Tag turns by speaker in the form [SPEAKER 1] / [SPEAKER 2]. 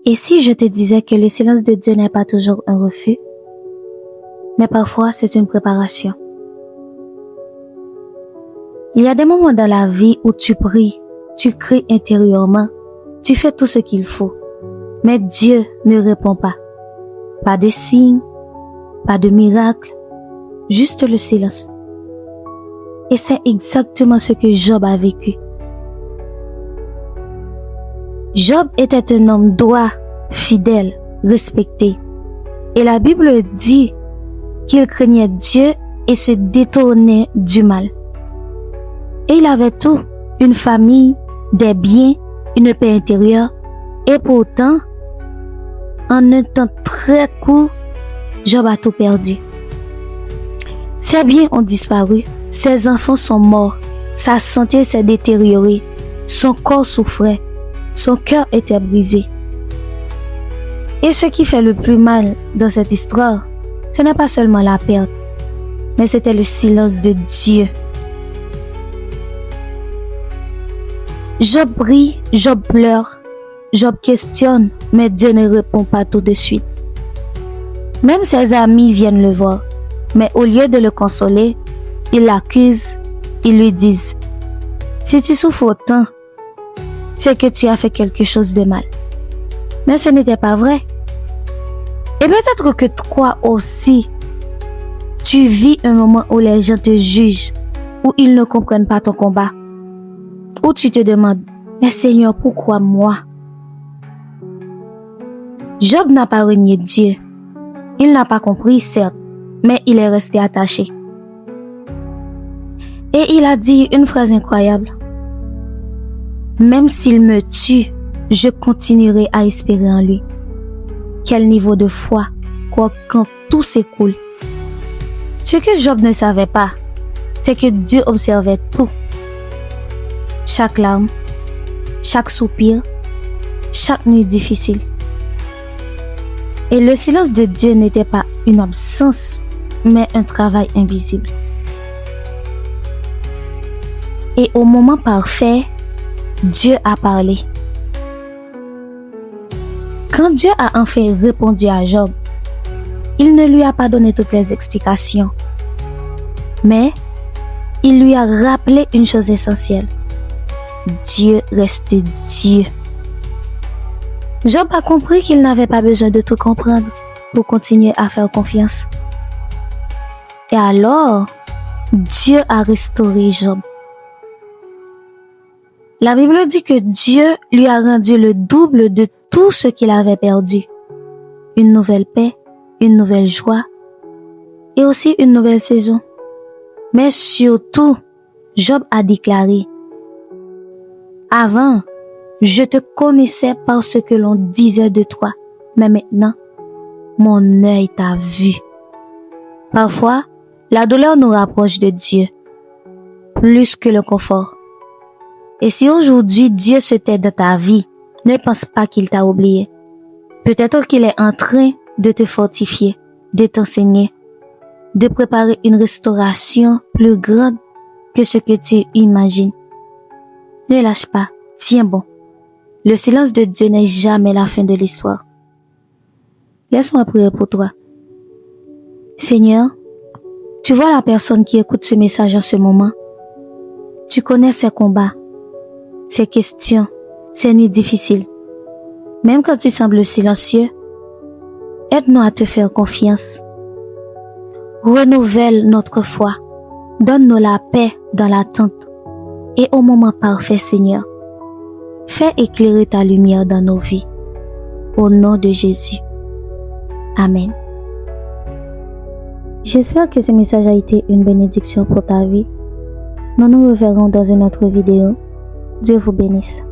[SPEAKER 1] Et si je te disais que le silence de Dieu n'est pas toujours un refus, mais parfois c'est une préparation. Il y a des moments dans la vie où tu pries, tu cries intérieurement, tu fais tout ce qu'il faut, mais Dieu ne répond pas. Pas de signe, pas de miracle, juste le silence. Et c'est exactement ce que Job a vécu. Job était un homme droit, fidèle, respecté. Et la Bible dit qu'il craignait Dieu et se détournait du mal. Et il avait tout, une famille, des biens, une paix intérieure. Et pourtant, en un temps très court, Job a tout perdu. Ses biens ont disparu, ses enfants sont morts, sa santé s'est détériorée, son corps souffrait, son cœur était brisé. Et ce qui fait le plus mal dans cette histoire, ce n'est pas seulement la perte, mais c'était le silence de Dieu. Job prie, Job pleure, Job questionne, mais Dieu ne répond pas tout de suite. Même ses amis viennent le voir, mais au lieu de le consoler, ils l'accusent, ils lui disent « Si tu souffres autant, c'est que tu as fait quelque chose de mal. » Mais ce n'était pas vrai. Et peut-être que toi aussi, tu vis un moment où les gens te jugent, où ils ne comprennent pas ton combat, où tu te demandes « Mais Seigneur, pourquoi moi ?» Job n'a pas renié Dieu. Il n'a pas compris, certes, mais il est resté attaché. Et il a dit une phrase incroyable. « Même s'il me tue, je continuerai à espérer en lui. » Quel niveau de foi, quoi, quand tout s'écoule. Ce que Job ne savait pas, c'est que Dieu observait tout. Chaque larme, chaque soupir, chaque nuit difficile. Et le silence de Dieu n'était pas une absence, mais un travail invisible. Et au moment parfait, Dieu a parlé. Quand Dieu a enfin répondu à Job, il ne lui a pas donné toutes les explications, mais il lui a rappelé une chose essentielle. Dieu reste Dieu. Job a compris qu'il n'avait pas besoin de tout comprendre pour continuer à faire confiance. Et alors, Dieu a restauré Job. La Bible dit que Dieu lui a rendu le double de tout ce qu'il avait perdu. Une nouvelle paix, une nouvelle joie et aussi une nouvelle saison. Mais surtout, Job a déclaré: Avant, je te connaissais par ce que l'on disait de toi, mais maintenant, mon œil t'a vu. Parfois, la douleur nous rapproche de Dieu, plus que le confort. Et si aujourd'hui Dieu se tait dans ta vie, ne pense pas qu'il t'a oublié. Peut-être qu'il est en train de te fortifier, de t'enseigner, de préparer une restauration plus grande que ce que tu imagines. Ne lâche pas, tiens bon. Le silence de Dieu n'est jamais la fin de l'histoire. Laisse-moi prier pour toi. Seigneur, tu vois la personne qui écoute ce message en ce moment. Tu connais ses combats, ses questions, ses nuits difficiles. Même quand tu sembles silencieux, aide-nous à te faire confiance. Renouvelle notre foi. Donne-nous la paix dans l'attente. Et au moment parfait, Seigneur, fais éclairer ta lumière dans nos vies. Au nom de Jésus. Amen. J'espère que ce message a été une bénédiction pour ta vie. Nous nous reverrons dans une autre vidéo. Dieu vous bénisse.